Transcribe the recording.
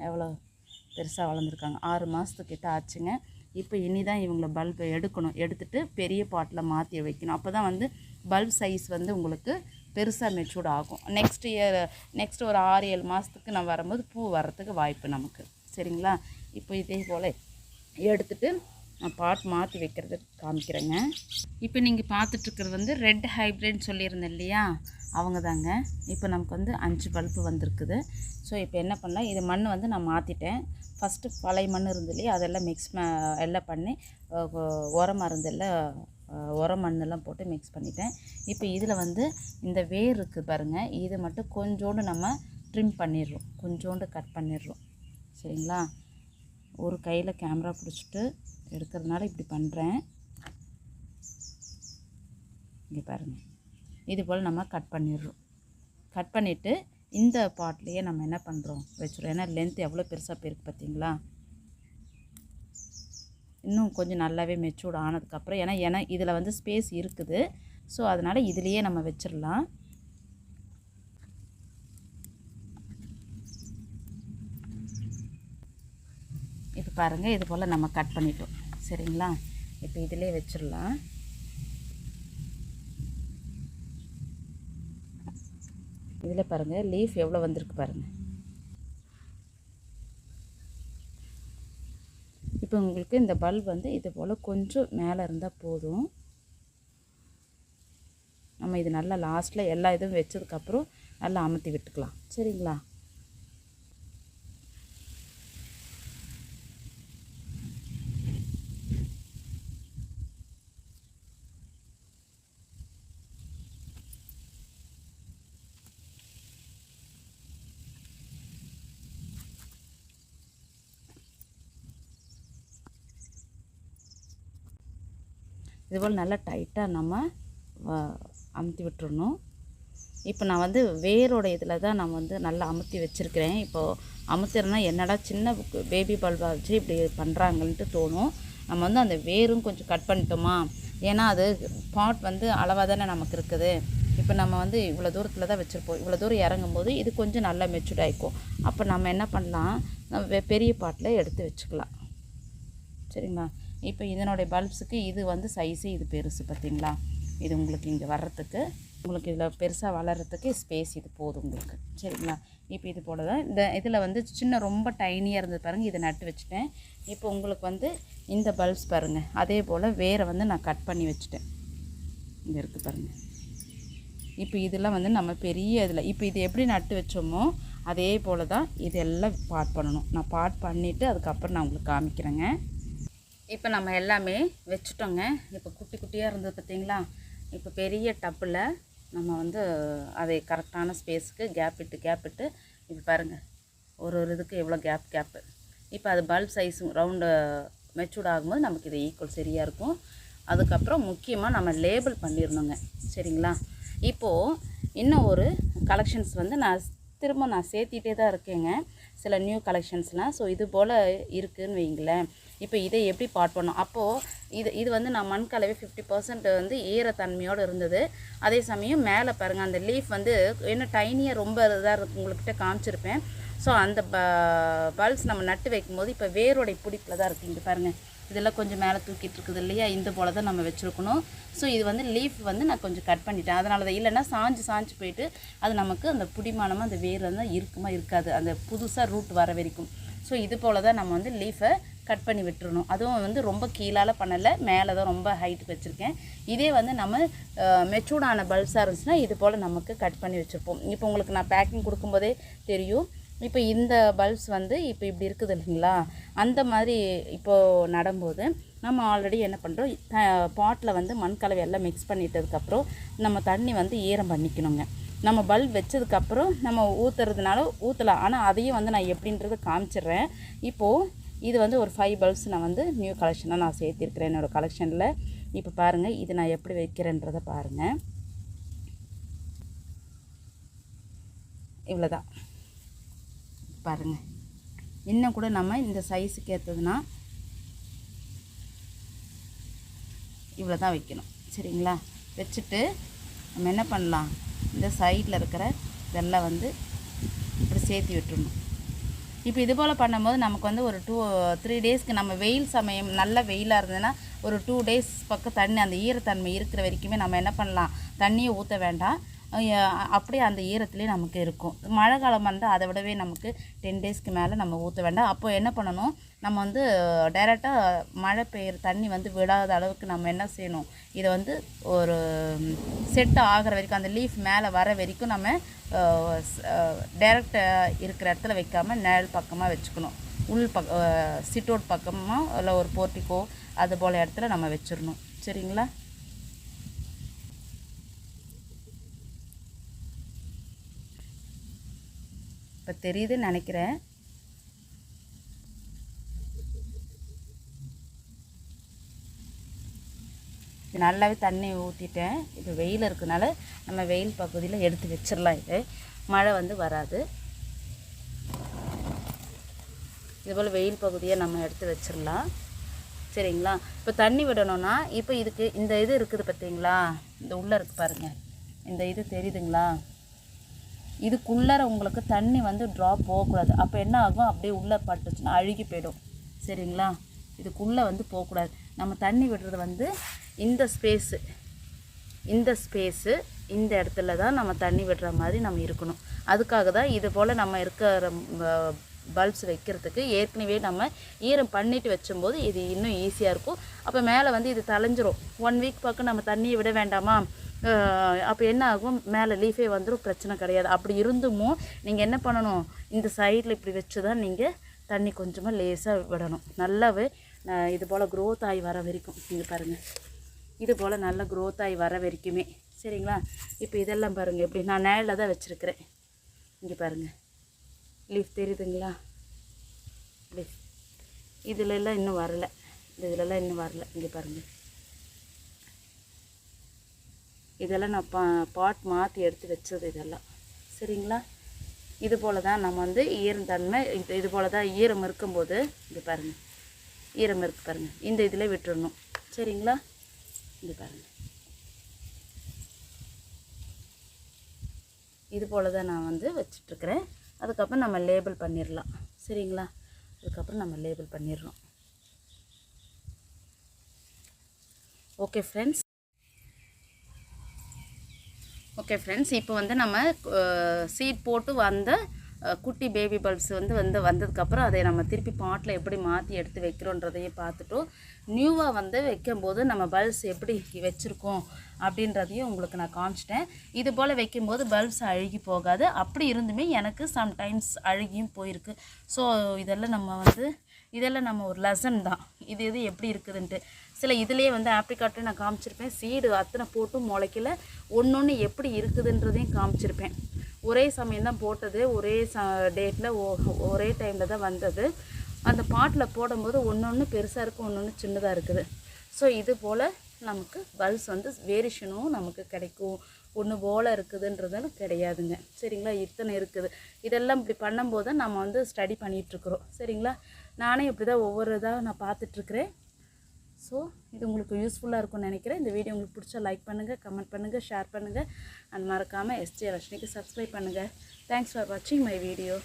எவ்வளோ பெருசாக வளர்ந்துருக்காங்க. 6 மாதத்துக்கிட்ட ஆச்சுங்க. இப்போ இனி தான் இவங்களை பல்பை எடுக்கணும். எடுத்துகிட்டு பெரிய பாட்டில் மாற்றி வைக்கணும். அப்போ தான் வந்து பல்ப் சைஸ் வந்து உங்களுக்கு பெருசாக மெச்சூர்ட் ஆகும். நெக்ஸ்ட் ஒரு 6-7 மாதத்துக்கு நான் வரும்போது பூ வர்றதுக்கு வாய்ப்பு நமக்கு. சரிங்களா? இப்போ இதே போல் எடுத்துகிட்டு நான் பாட் மாற்றி வைக்கிறது காமிக்கிறேங்க. இப்போ நீங்கள் பார்த்துட்ருக்கிறது வந்து ரெட் ஹைப்ரிட்னு சொல்லியிருந்தேன் இல்லையா, அவங்க தாங்க. இப்போ நமக்கு வந்து 5 பல்பு வந்திருக்குது. ஸோ இப்போ என்ன பண்ணலாம், இது மண் வந்து நான் மாற்றிட்டேன். ஃபஸ்ட்டு பழைய மண் இருந்து இல்லையா, அதெல்லாம் எல்லாம் பண்ணி உரம் மருந்தெல்லாம் உரம் மண்ணெல்லாம் போட்டு மிக்ஸ் பண்ணிட்டேன். இப்போ இதில் வந்து இந்த வேர் இருக்குது பாருங்கள், இது மட்டும் கொஞ்சோண்டு நம்ம ட்ரிம் பண்ணிடுறோம், கொஞ்சோண்டு கட் பண்ணிடுறோம். சரிங்களா? ஒரு கையில் கேமரா பிடிச்சிட்டு எடுக்கிறதுனால இப்படி பண்ணுறேன். இங்கே பாருங்கள், இது போல் நம்ம கட் பண்ணிடுறோம். கட் பண்ணிவிட்டு இந்த பாட்லேயே நம்ம என்ன பண்ணுறோம் வச்சுருவோம். ஏன்னா லென்த் எவ்வளோ பெருசாக போயிருக்கு பார்த்தீங்களா. இன்னும் கொஞ்சம் நல்லாவே மெச்சூர்ட் ஆனதுக்கப்புறம், ஏன்னா இதில் வந்து ஸ்பேஸ் இருக்குது. ஸோ அதனால் இதுலேயே நம்ம வச்சிடலாம். இப்போ பாருங்கள், இது போல் நம்ம கட் பண்ணிட்டோம். சரிங்களா? இப்போ இதிலே வச்சிடலாம். இதில் பாருங்கள் லீஃப் எவ்வளோ வந்திருக்கு பாருங்கள். இப்போ உங்களுக்கு இந்த பல்ப் வந்து இது போல் கொஞ்சம் மேலே இருந்தால் போதும். நம்ம இது நல்லா லாஸ்ட்டில் எல்லா இதுவும் வச்சதுக்கப்புறம் நல்லா அமுத்தி விட்டுக்கலாம். சரிங்களா? இதுபோல் நல்லா டைட்டாக நம்ம அமுத்தி விட்டுறணும். இப்போ நான் வந்து வேரோட இதில் தான் நான் வந்து நல்லா அமுத்தி வச்சுருக்கிறேன். இப்போது அமுத்துறேன்னா என்னடா சின்ன பேபி பல்பாக வச்சு இப்படி பண்ணுறாங்கன்ட்டு தோணும். நம்ம வந்து அந்த வேரும் கொஞ்சம் கட் பண்ணிட்டோமா, ஏன்னா அது பாட் வந்து அளவாக தானே நமக்கு இருக்குது. இப்போ நம்ம வந்து இவ்வளோ தூரத்தில் தான் வச்சுருப்போம். இவ்வளோ தூரம் இறங்கும்போது இது கொஞ்சம் நல்லா மெச்சூர்ட் ஆகிக்கும். அப்போ நம்ம என்ன பண்ணலாம், நம்ம பெரிய பாட்டில் எடுத்து வச்சுக்கலாம். சரிங்களா? இப்போ இதனுடைய பல்ப்ஸுக்கு இது வந்து சைஸு இது பெருசு பார்த்திங்களா. இது உங்களுக்கு இங்கே வர்றதுக்கு, உங்களுக்கு இதில் பெருசாக வளர்கிறதுக்கு ஸ்பேஸ் இது போதும் உங்களுக்கு. சரிங்களா? இப்போ இது போல தான் இந்த இதில் வந்து சின்ன ரொம்ப டைனியாக இருந்தது பாருங்கள், இதை நட்டு வச்சுட்டேன். இப்போ உங்களுக்கு வந்து இந்த பல்ப்ஸ் பாருங்கள், அதே போல் வேரை வந்து நான் கட் பண்ணி வச்சுட்டேன். இங்கே இருக்குது பாருங்கள். இப்போ இதெல்லாம் வந்து நம்ம பெரிய இதில் இப்போ இது எப்படி நட்டு வச்சோமோ அதே போல் தான் இதெல்லாம் பாட் பண்ணணும். நான் பாட் பண்ணிவிட்டு அதுக்கப்புறம் நான் உங்களுக்கு காமிக்கிறேங்க. இப்போ நம்ம எல்லாமே வச்சுட்டோங்க. இப்போ குட்டி குட்டியாக இருந்தது பார்த்திங்களா. இப்போ பெரிய டப்பில் நம்ம வந்து அதை கரெக்டான ஸ்பேஸுக்கு கேப் விட்டு இப்போ பாருங்கள், ஒரு இதுக்கு எவ்வளோ கேப்பு. இப்போ அது பல்ப் சைஸும் ரவுண்டு மெச்சூர்ட் ஆகும்போது நமக்கு இது ஈக்குவல் சரியாக இருக்கும். அதுக்கப்புறம் முக்கியமாக நம்ம லேபிள் பண்ணிடணுங்க. சரிங்களா? இப்போது இன்னும் ஒரு கலெக்ஷன்ஸ் வந்து நான் சேர்த்திட்டே தான் இருக்கேங்க, சில நியூ கலெக்ஷன்ஸ்லாம். ஸோ இது போல் இருக்குதுன்னு வைங்களேன். இப்போ இதை எப்படி பாட் பண்ணோம், அப்போது இது வந்து நான் மண் கலவை 50% வந்து ஈரத்தன்மையோடு இருந்தது. அதே சமயம் மேலே பாருங்கள், அந்த லீஃப் வந்து என்ன டைனியாக ரொம்ப இதாக உங்கள்கிட்ட காமிச்சிருப்பேன். ஸோ அந்த பல்ப்ஸ் நம்ம நட்டு வைக்கும்போது இப்போ வேரோடைய பிடிப்பில் தான் இருக்குது. இங்கே பாருங்கள், இதெல்லாம் கொஞ்சம் மேலே தூக்கிட்டு இருக்குது இல்லையா, இந்த போல் தான் நம்ம வச்சுருக்கணும். ஸோ இது வந்து லீஃப் வந்து நான் கொஞ்சம் கட் பண்ணிட்டேன். அதனால தான், இல்லைன்னா சாஞ்சு போயிட்டு அது நமக்கு அந்த புடிமானமாக அந்த வேர் வந்து இருக்காது, அந்த புதுசாக ரூட் வர வரைக்கும். ஸோ இது போல் தான் நம்ம வந்து லீஃபை கட் பண்ணி விட்டுறணும். அதுவும் வந்து ரொம்ப கீழால் பண்ணலை, மேலே தான் ரொம்ப ஹைட்டுக்கு வச்சுருக்கேன். இதே வந்து நம்ம மெச்சூர்டான பல்ப்ஸாக இருந்துச்சுன்னா இது போல் நமக்கு கட் பண்ணி வச்சுருப்போம். இப்போ உங்களுக்கு நான் பேக்கிங் கொடுக்கும்போதே தெரியும். இப்போ இந்த பல்ப்ஸ் வந்து இப்போ இப்படி இருக்குது இல்லைங்களா, அந்த மாதிரி இப்போது நடும்போது நம்ம ஆல்ரெடி என்ன பண்ணுறோம், பாட்டில் வந்து மண் கலவை எல்லாம் மிக்ஸ் பண்ணிட்டதுக்கப்புறம் நம்ம தண்ணி வந்து ஈரம் பண்ணிக்கணுங்க. நம்ம பல்ப் வச்சதுக்கப்புறம் நம்ம ஊற்றுறதுனால ஊற்றலாம், ஆனால் அதையும் வந்து நான் எப்படின்றத காமிச்சிடுறேன். இப்போது இது வந்து ஒரு 5 பல்ப்ஸ் நான் வந்து நியூ கலெக்ஷனாக நான் சேர்த்திருக்கிறேன் என்னோடய கலெக்ஷனில். இப்போ பாருங்கள், இது நான் எப்படி வைக்கிறேன்றதை பாருங்கள். இவ்வளோதான் பாருங்கள். இன்னும் கூட நம்ம இந்த சைஸுக்கு ஏற்றதுன்னா இவ்வளோ தான் வைக்கணும். சரிங்களா? வச்சுட்டு நம்ம என்ன பண்ணலாம், இந்த சைடில் இருக்கிற இதெல்லாம் வந்து இப்படி சேர்த்து விட்டுடணும். இப்போ இது போல் பண்ணும்போது நமக்கு வந்து ஒரு 2-3 டேஸ்க்கு நம்ம வெயில் சமயம் நல்ல வெயிலாக இருந்ததுன்னா ஒரு 2 டேஸ் பக்கம் தண்ணி அந்த ஈரத்தன்மை இருக்கிற வரைக்குமே நம்ம என்ன பண்ணலாம், தண்ணியை ஊற்ற வேண்டாம். அப்படியே அந்த ஈரத்துலேயே நமக்கு இருக்கும். மழை காலம் வந்தால் அதை விடவே நமக்கு 10 டேஸ்க்கு மேலே நம்ம ஊற்ற வேண்டாம். அப்போ என்ன பண்ணணும், நம்ம வந்து டைரெக்டாக மழை பெய்கிற தண்ணி வந்து விடாத அளவுக்கு நம்ம என்ன செய்யணும், இதை வந்து ஒரு செட் ஆகிற வரைக்கும் அந்த லீஃப் மேலே வர வரைக்கும் நம்ம டைரெக்டாக இருக்கிற இடத்துல வைக்காமல் நிழல் பக்கமாக வச்சுக்கணும். சிட் அவுட் பக்கமாக இல்லை ஒரு போர்ட்டிக்கோ அது போல் இடத்துல நம்ம வச்சிடணும். சரிங்களா? இப்போ தெரியுதுன்னு நினைக்கிறேன். நல்லாவே தண்ணி ஊற்றிட்டேன். இப்போ வெயில் இருக்கனால நம்ம வெயில் பகுதியில் எடுத்து வச்சிடலாம். இது மழை வந்து வராது. இதுபோல் வெயில் பகுதியை நம்ம எடுத்து வச்சிடலாம். சரிங்களா? இப்போ தண்ணி விடணும்னா இப்போ இதுக்கு இந்த இது இருக்குது பார்த்தீங்களா, இந்த உள்ளே இருக்குது பாருங்கள், இந்த இது தெரியுதுங்களா, இதுக்குள்ளார உங்களுக்கு தண்ணி வந்து ட்ராப் போகக்கூடாது. அப்போ என்ன ஆகும், அப்படியே உள்ளே பட்டுச்சுன்னா அழுகி போயிடும். சரிங்களா? இதுக்குள்ளே வந்து போகக்கூடாது. நம்ம தண்ணி விடுறது வந்து இந்த ஸ்பேஸு இந்த இடத்துல தான் நம்ம தண்ணி விடுற மாதிரி நம்ம இருக்கணும். அதுக்காக தான் இது போல் நம்ம இருக்கிற பல்ப்ஸ் வைக்கிறதுக்கு ஏற்கனவே நம்ம ஈரம் பண்ணிட்டு வச்சும்போது இது இன்னும் ஈஸியாக இருக்கும். அப்போ மேலே வந்து இது தலைஞ்சிரும். 1 வீக் பக்கம் நம்ம தண்ணியை விட வேண்டாமா, அப்போ என்ன ஆகும், மேலே லீஃபே வந்துடும், பிரச்சனை கிடையாது. அப்படி இருந்துமோ நீங்கள் என்ன பண்ணணும், இந்த சைடில் இப்படி வச்சு தான் நீங்கள் தண்ணி கொஞ்சமாக லேசாக விடணும். நல்லாவே இது போல் க்ரோத் ஆகி வர வரைக்கும் நீங்கள் பாருங்கள், இது போல் நல்லா க்ரோத் ஆகி வர வரைக்குமே. சரிங்களா? இப்போ இதெல்லாம் பாருங்கள், எப்படி நான் நிழலில் தான் வச்சுருக்கிறேன். இங்கே பாருங்கள், லீஃப் தெரியுதுங்களா, லீஃப் இதிலெல்லாம் இன்னும் வரலை, இதிலெல்லாம் இன்னும் வரலை. இங்கே பாருங்கள், இதெல்லாம் நான் பாட் மாற்றி எடுத்து வச்சது இதெல்லாம். சரிங்களா? இது போல் தான் நம்ம வந்து ஈரத்தன்மை இது போல் தான் ஈரம் இருக்கும்போது இது பாருங்கள், ஈரம் இருக்குது பாருங்கள், இந்த இதில் விட்டுடணும். சரிங்களா? இது பாருங்கள், இது போல் தான் நான் வந்து வச்சிட்ருக்கிறேன். அதுக்கப்புறம் நம்ம லேபிள் பண்ணிடலாம். சரிங்களா? அதுக்கப்புறம் நம்ம லேபிள் பண்ணிடுறோம். ஓகே ஃப்ரெண்ட்ஸ், இப்போ வந்து நம்ம சீட் போட்டு வந்த குட்டி பேபி பல்ப்ஸ் வந்ததுக்கப்புறம் அதை நம்ம திருப்பி பாட்டில் எப்படி மாற்றி எடுத்து வைக்கிறோன்றதையும் பார்த்துட்டோம். நியூவாக வந்து வைக்கும்போது நம்ம பல்ப்ஸ் எப்படி வச்சுருக்கோம் அப்படின்றதையும் உங்களுக்கு நான் காமிச்சிட்டேன். இது போல் வைக்கும்போது பல்ப்ஸ் அழுகி போகாது. அப்படி இருந்துமே எனக்கு சம்டைம்ஸ் அழுகியும் போயிருக்கு. ஸோ இதெல்லாம் நம்ம ஒரு லெசன் தான், இது எப்படி இருக்குதுன்ட்டு. சில இதிலே வந்து ஆப்ரிகாட்டையும் நான் காமிச்சிருப்பேன். சீடு அத்தனை போட்டும் முளைக்கல, ஒன்று எப்படி இருக்குதுன்றதையும் காமிச்சிருப்பேன். ஒரே சமயம் தான் போட்டது, ஒரே டேட்டில் ஒரே டைமில் தான் வந்தது. அந்த பாட்டில் போடும்போது ஒன்று பெருசாக இருக்குது, ஒன்று சின்னதாக இருக்குது. ஸோ இது போல் நமக்கு பல்ப்ஸ் வந்து வேரியேஷனும் நமக்கு கிடைக்கும். ஒன்று போல் இருக்குதுன்றதும் கிடையாதுங்க. சரிங்களா? இத்தனை இருக்குது. இதெல்லாம் இப்படி பண்ணும்போது நம்ம வந்து ஸ்டடி பண்ணிகிட்ருக்குறோம். சரிங்களா? நானே இப்படி தான் ஒவ்வொரு இதாக நான் பார்த்துட்ருக்குறேன். ஸோ இது உங்களுக்கு யூஸ்ஃபுல்லாக இருக்கும்னு நினைக்கிறேன். இந்த வீடியோ உங்களுக்கு பிடிச்சா லைக் பண்ணுங்கள், கமெண்ட் பண்ணுங்கள், ஷேர் பண்ணுங்கள். அண்ட் மறக்காமல் SJ ரஷ்மிக்கு சப்ஸ்கிரைப் பண்ணுங்கள். தேங்க்ஸ் ஃபார் வாட்சிங் மை வீடியோ.